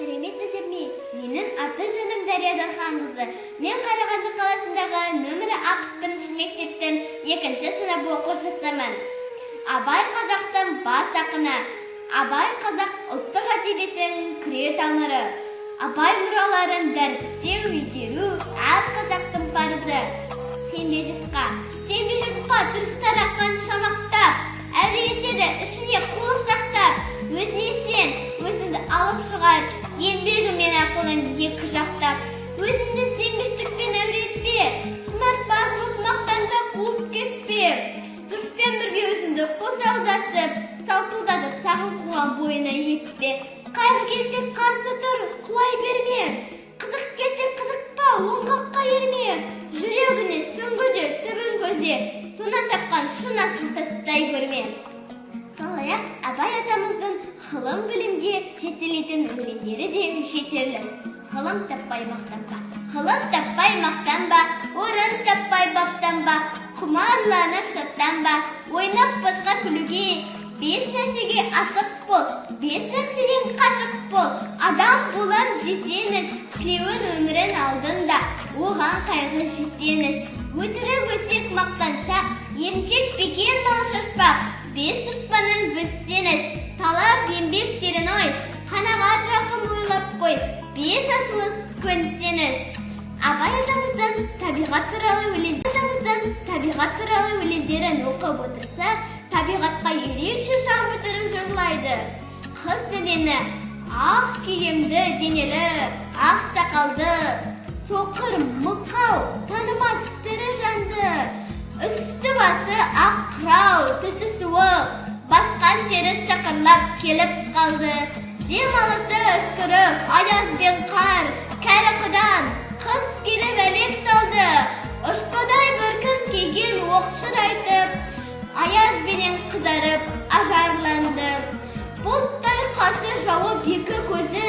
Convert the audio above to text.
Сәлеметсіздер ме? Менің аты жөнім Дария Дарханқызы. Мен Қарағанды қаласындағы нөмірі 61 мектептің 2-ші сынып оқушысымын. Абай қазақтың бас ақыны. Абай қазақ ұлттық әдебиетінің күре тамыры. Абай мұраларын дәріптеу, үйрену әр қазақтың парызы. Сенбе жұртқа дұрыс таратқан шамақтап, әуре етеді ішіне қулық сақтап. Өзіне сен, өзіңді алып шығар, еңбегімен ақылын екі жақтап. Өзіңді сенгіштікпен әуре етпе, сымартпа, мақтанба, қуып кетпе. Жұртпен бірге өзіңді қоса алдасып, салтылдатып сағын қуған бойына етпе. Қайғы келсе қарсы тұр, құлай берме. Қызық келсе қызықпа, оңқаққа ерме. Жүрегіне сүңгіде, түбін көзе, сонан тапқан шын асыл тастай көрме. Сондай-ақ Абай атамыздың ғылым білімге жетелейтін өлеңдері де жетерлік. Ғылым таппай мақтанба, орын таппай баптанба, құмарланып шаттанба, ойнап босқа күлуге, 5 нәрсеге асық бол, 5 нәрседен қашық бол. Адам болам десеңіз, тілеуін өмірін алдында, оған қайғы жесеңіз. Өтірік өсек мақтаншақ, еріншек бекер мал шашпақ. 5 тұспанын білсеңіз, талап еңбек терең ой, қанағат рақым ойлап қой, 5 асылыз көнсеңіз. Абай атамыздың табиғат туралы өлеңдерін оқып отырса, табиғатқа ерекше шам өтіріп жырлайды. Қыз денелі, ақ киімді денелі, ақ сақалды, соқыр мылқау, танымас тірі жанды. Үсті басы ақ қырау, түсі суық, басқан жері сақырлап келіп қалды. Демалысы үскіріп, аяз бен қар, кәрі құдан, қыз келіп әлек салды. Ұшқыдай бір күн киген оқшыр айтып, аяз бенен қызарып, ажарланды. Бұлттай қарсы жауып екі көзі,